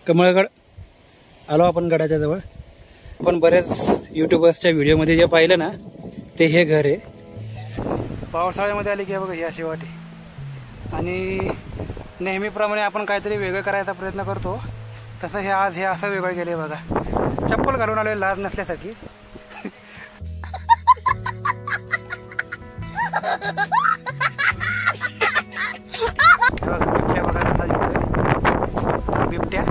कमळगड आलो आपण गडाच्या जवळ. आपण बरेच यूट्यूबर्सच्या व्हिडिओमध्ये जे पाहिलं ना ते हे घर आहे. पावसाळ्यामध्ये आले की बघा ही अशी वाटी. आणि नेहमीप्रमाणे आपण काहीतरी वेगळं करायचा प्रयत्न करतो, तसं हे आज हे असं वेगळं गेले बघा. चप्पल घालून आले लाज नसल्यासारखी. बिबट्या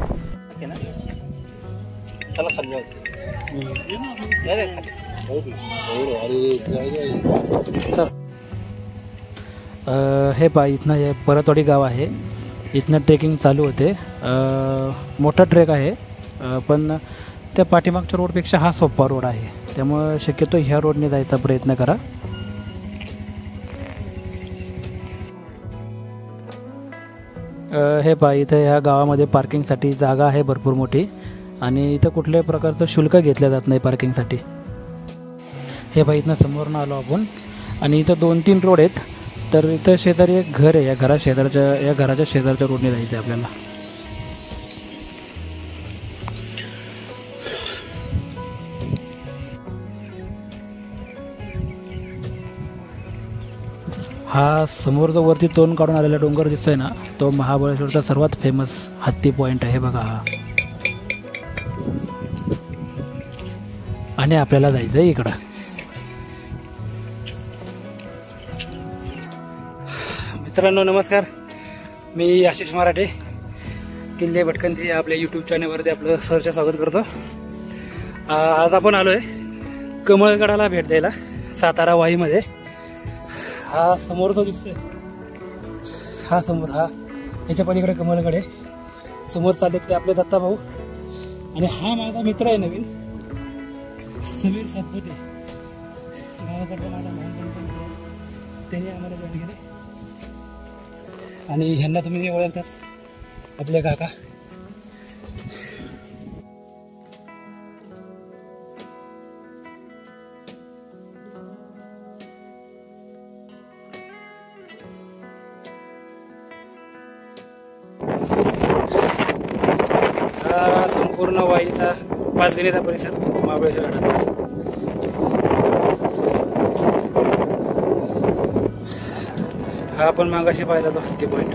हे पहा इथनं हे परतवाडी गाव आहे. इथनं ट्रेकिंग चालू होते. मोठा ट्रेक आहे, पण त्या पाठीमागच्या रोडपेक्षा हा सोपा रोड आहे, त्यामुळं शक्यतो ह्या रोडने जायचा प्रयत्न करा. हे पहा इथं ह्या गावामध्ये पार्किंगसाठी जागा आहे भरपूर मोठी, आणि इथं कुठल्याही प्रकारचं शुल्क घेतलं जात नाही पार्किंगसाठी. हे पहा इथनं समोरनं आलो आपण, आणि इथं 2-3 रोड आहेत. तर इथं शेजारी एक घर आहे. या घराच्या शेजारच्या रोडने जायचं आहे आपल्याला. हा समोर जो वरती तोंड काढून आलेला डोंगर दिसतोय ना, तो महाबळेश्वरचा सर्वात फेमस हत्ती पॉइंट आहे बघा हा. आणि आपल्याला जायचं आहे इकडं. मित्रांनो नमस्कार, मी आशिष मराठे. किल्ले भटकंती आपल्या यूट्यूब चॅनलवरती आपलं सहर्ष स्वागत करतो. आज आपण आलो आहे कमळगडाला भेट द्यायला, सातारा वाईमध्ये. हा समोर जो दिसतोय हा समोर, हा ह्याच्या पलीकडे कमळगड आहे. समोर चालले ते आपले दत्ता भाऊ, आणि हा माझा मित्र आहे नवीन समीर सातपुते, गावाकडचा माझा लहानपणीचा मित्र. त्याने आम्हाला जॉईन केले, आणि ह्यांना तुम्ही ओळखताच आपले काका. हा संपूर्ण वाईचा पाचगणीचा परिसर महाबळेश्वर गडाचा. हा आपण मागाशी पाहिला तो हत्ती पॉइंट.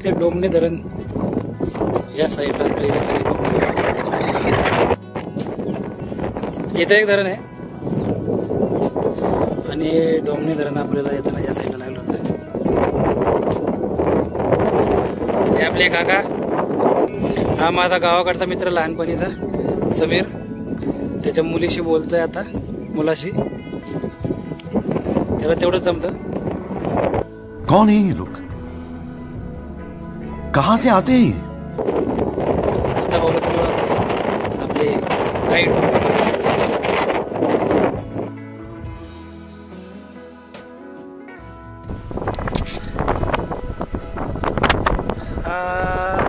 ते डोमणे धरण या साईडला इथे एक धरण आहे, आणि डोमणे धरण आपल्याला येताना या साईडला लागलं होतं. हे आपले काका. हा माझा गावाकडचा मित्र लहानपणीचा समीर. त्याच्या मुलीशी बोलतोय आता, मुलाशी. त्याला तेवढंच जमतं. कौन है ये लोग, कहां से आते हैं? आपले गाईड.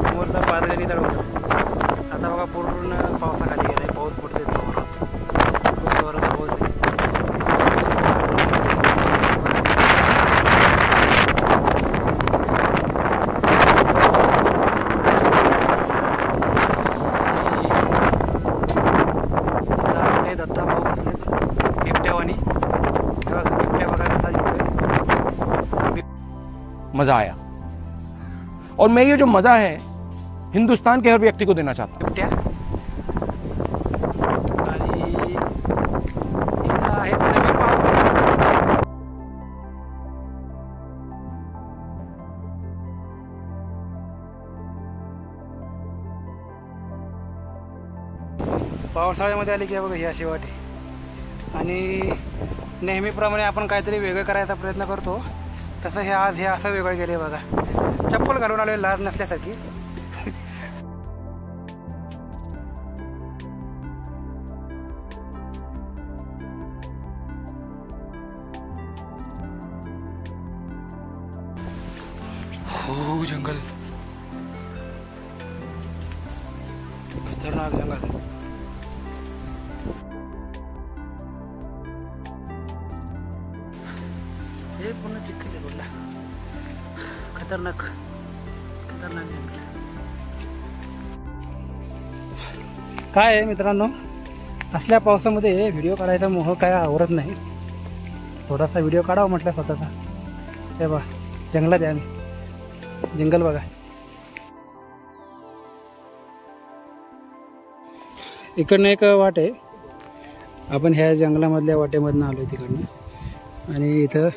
समोरचा पाचगणी तळ होता. आता बघा पूर्ण पावसाखाली गेलाय. पाऊस पडतोय जोरात, खूप जोरात पाऊस आहे. आपले दत्ता भाऊ बसले बिबट्यावानी. बिबट्या बघायला मजा आया, और मैं ये जो मजा है हिंदुस्तान के हर व्यक्ति को देना चाहता हूं. बिबट्या आणि इथं आहेत समीर भाऊ. पावसाळ्यामध्ये आली की बघा ही अशी वाटी. आणि नेहमीप्रमाणे आपण काहीतरी वेगळं करायचा प्रयत्न करतो, तसं हे आज हे असं वेगळं गेले बघा. चप्पल घालून आले लाज नसल्यासारखी. हो जंगल, खतरनाक जंगल. हे पूर्ण चिखल आहे रोडला. खतरनाक खतरनाक जंगल. काय आहे मित्रांनो, असल्या पावसामध्ये व्हिडिओ काढायचा मोह काय आवरत नाही. थोडासा व्हिडिओ काढावा म्हटलं स्वतःचा. हे बघा जंगलात आहे आम्ही. जंगल बघा. इकडनं एक वाट आहे. आपण ह्या जंगलामधल्या वाटेमधनं आलो आहे तिकडनं. आणि इथं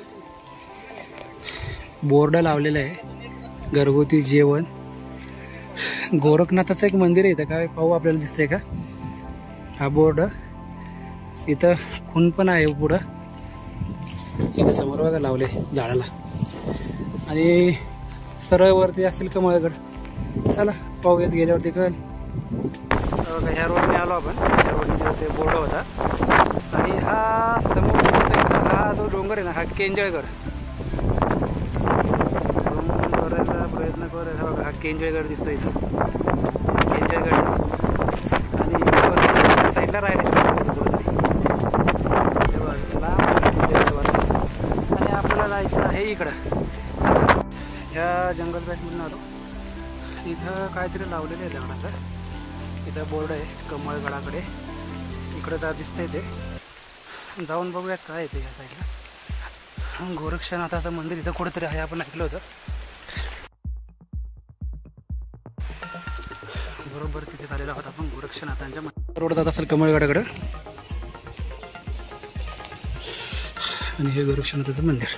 बोर्ड लावलेलं आहे घरगुती जेवण. गोरखनाथाचं एक मंदिर आहे इथं. काय पाहू आपल्याला दिसतंय का हा बोर्ड. इथं खून पण आहे पुढं. इथं समोर बघा लावले झाडाला. आणि सरळ वरती असेल कमळगड. चला पाहूयात गेल्यावरती कळ. ह्या रोडने आलो आपण. ह्या रोडने ते बोर्ड होता. आणि हा समोर हा जो डोंगर आहे ना, हा केंजळगड. करायचा प्रयत्न करत बघा. हा केंजळगड दिसतो इथं. केंजळगड. आणि साईडला राहिले आणि आपल्याला जायचं आहे इकडं. ह्या जंगल बॅटमधून आलो. इथं काहीतरी लावलेलं आहे दगडाचं. इथं बोर्ड आहे कमळगडाकडे. इकडं जा दिसतंय ते. जाऊन बघूयात काय येते या साईडला. गोरक्षनाथाचं मंदिर इथं कुठेतरी आहे. आपण ऐकलं होतं. बरोबर तिथे झालेला होता आपण गोरक्षनाथांच्या रोड जात असेल कमळगडाकडं. आणि हे गोरक्षनाथाचं मंदिर.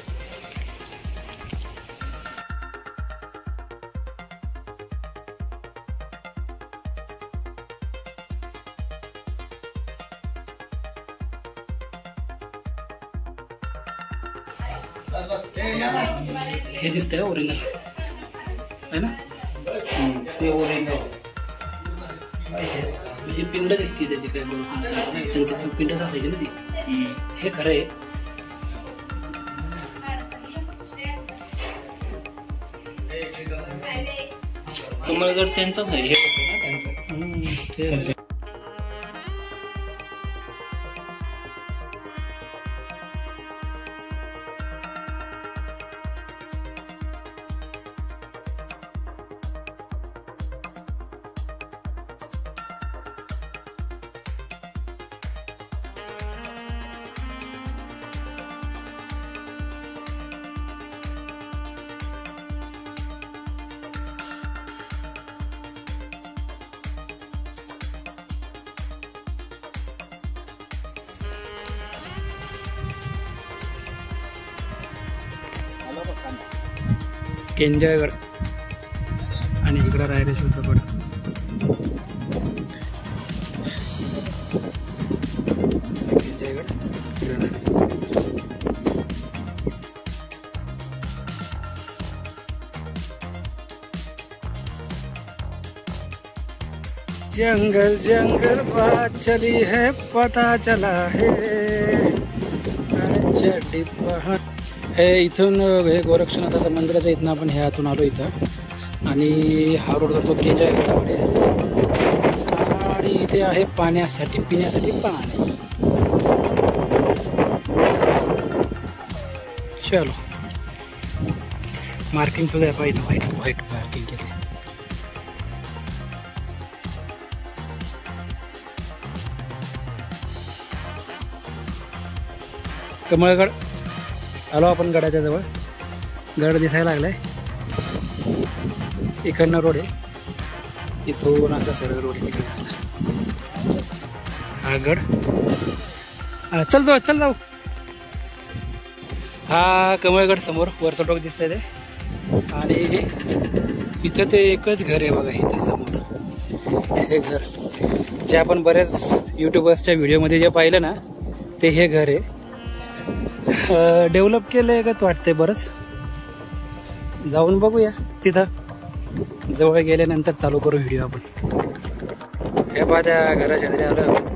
हे दिसतंय ओरिजिनल आहे ना. ते ओरिजिनल. ही पिंड दिसते त्याची. काय त्यांची पिंडच असायची ना ती. हे खरं आहे. कमळगड त्यांचाच आहे. हे होतं ना त्यांचं. केंजळगड. आणि इकडं रायरेश्वरचं गड. जंगल जंगल बात चली है पता चला है. हे इथून हे गोरक्षनाथाचं मंदिराच्या इथून आपण ह्या हातून आलो इथं. आणि हा रोड जातो केंजळगडाकडे. आणि इथे आहे पाण्यासाठी पिण्यासाठी पाणी. चलो मार्किंग सुद्धा आहे पाहिजे. व्हाईट व्हाईट मार्किंग केली. कमळगड आलो आपण गडाच्या जवळ. गड दिसायला लागलाय. इकडनं रोड आहे. इथून असा सरळ रोड आहे तिकडे. हा गड. चल जाऊ चल जाऊ. हा कमळगड समोर वरचं टोक दिसतंय ते. आणि इथं ते एकच घर आहे बघा इथे समोर. हे घर जे आपण बऱ्याच युट्यूबर्सच्या व्हिडिओमध्ये जे पाहिलं ना, ते हे घर आहे. डेव्हलप केलंय का वाटतंय बरंच. जाऊन बघूया तिथं. जवळ गेल्यानंतर चालू करू व्हिडिओ आपण. हे बा त्या घराच्या घरी आलं.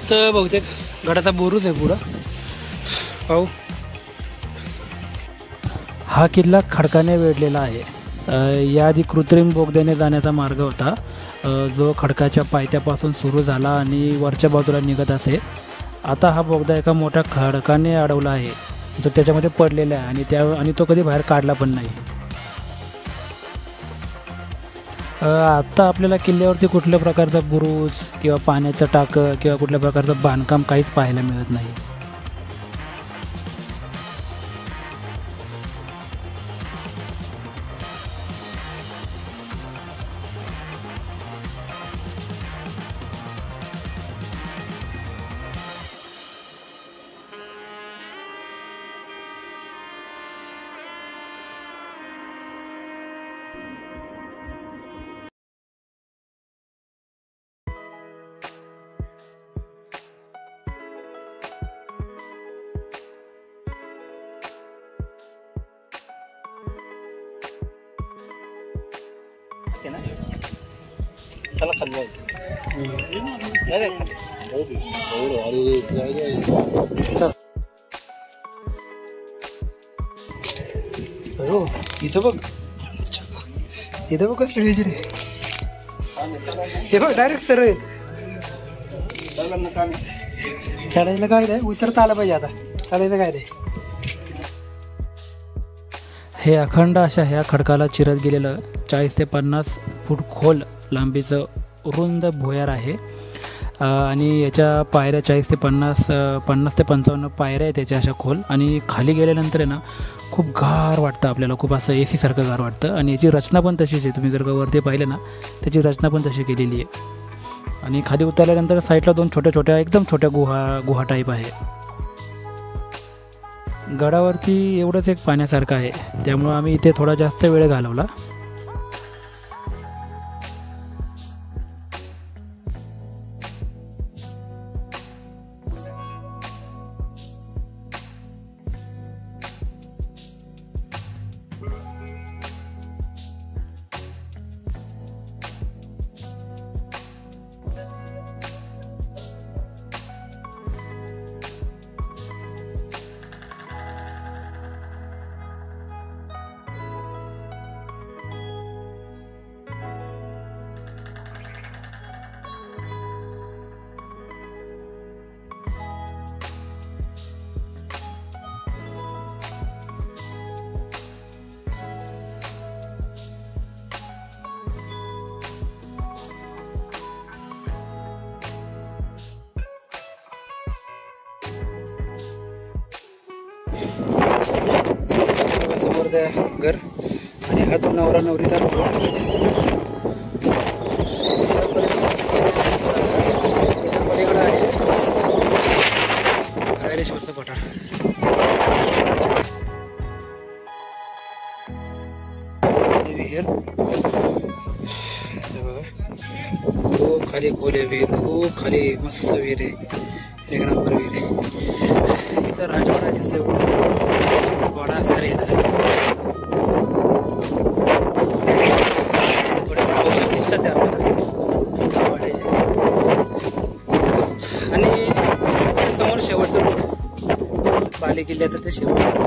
तर बहुतेक गडाचा बोरूच आहे पुढं, पाहू. हा किल्ला खडकाने वेढलेला आहे. याआधी कृत्रिम बोगद्याने जाण्याचा मार्ग होता, जो खडकाच्या पायथ्यापासून सुरू झाला आणि वरच्या बाजूला निघत असे. आता हा बोगदा एका मोठ्या खडकाने अडवला आहे, जो त्याच्यामध्ये पडलेला आहे आणि तो कधी बाहेर काढला पण नाही. आत्ता आपल्याला किल्ल्यावरती कुठल्या प्रकारचा बुरुज किंवा पाण्याचं टाकं किंवा कुठल्या प्रकारचं बांधकाम काहीच पाहायला मिळत नाही. चला खाली इथं बघ, इथं बघ कसली वेजी रे. हे बघ डायरेक्ट सरळ येत. चढायला काय नाही, उतरता आलं पाहिजे. आता चढायचं काय नाही. हे अखंड अशा ह्या खडकाला चिरत गेलेलं 40 ते 50 फूट खोल लांबीचं रुंद भुयार आहे. आणि याच्या पायऱ्या 40 ते 50 ते 55 पायऱ्या आहेत त्याच्या अशा खोल. आणि खाली गेल्यानंतर आहे ना, खूप गार वाटतं आपल्याला, खूप असं AC सारखं गार वाटतं. आणि याची रचना पण तशीच आहे. तुम्ही जर का वरती पाहिलं ना, त्याची रचना पण तशी केलेली आहे. आणि खाली उतरल्यानंतर साईडला 2 छोट्या एकदम छोट्या गुहा टाईप आहे. गडावरती एवढंच एक पाण्यासारखं आहे, त्यामुळं आम्ही इथे थोडा जास्त वेळ घालवला. समोर घर आणि हा तो नवरा नवरीचा पलीकडे आहे हरेश्वरचं पठार. विहीर खूप खाली खोल आहे, विहीर खूप खाली मस्त विहीर आहे, 1 नंबर विहीर आहे. इथं राजवाडा दिसतोय, वाडा असणार आहे. थोडे औषध दिसतात ते आपल्याला वाड्याचे. आणि समोर शेवटचं रोड, बाले किल्ल्याचं ते शेवटचं आहे.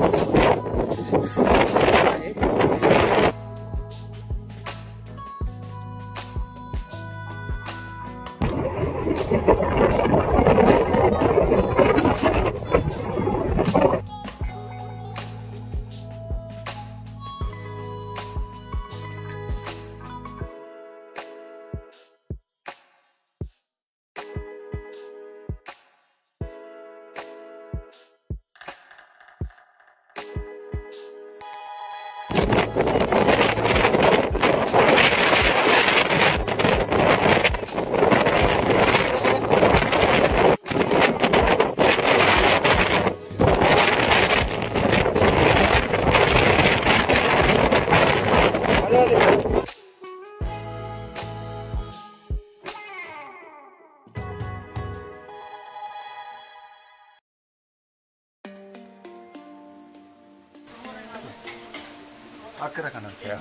Akra kanan saya.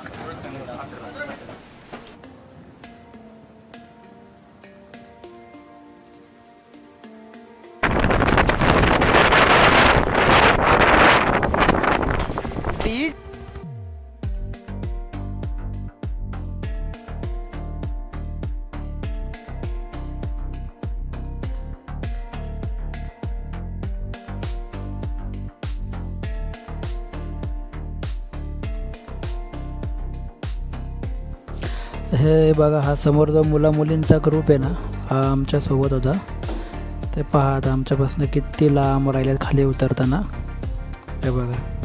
हे बघा, हा समोर जो मुला मुलींचा ग्रुप आहे ना, हा आमच्यासोबत होता. ते पहा आता आमच्यापासून किती लांब राहिलेत खाली उतरताना. हे बघा.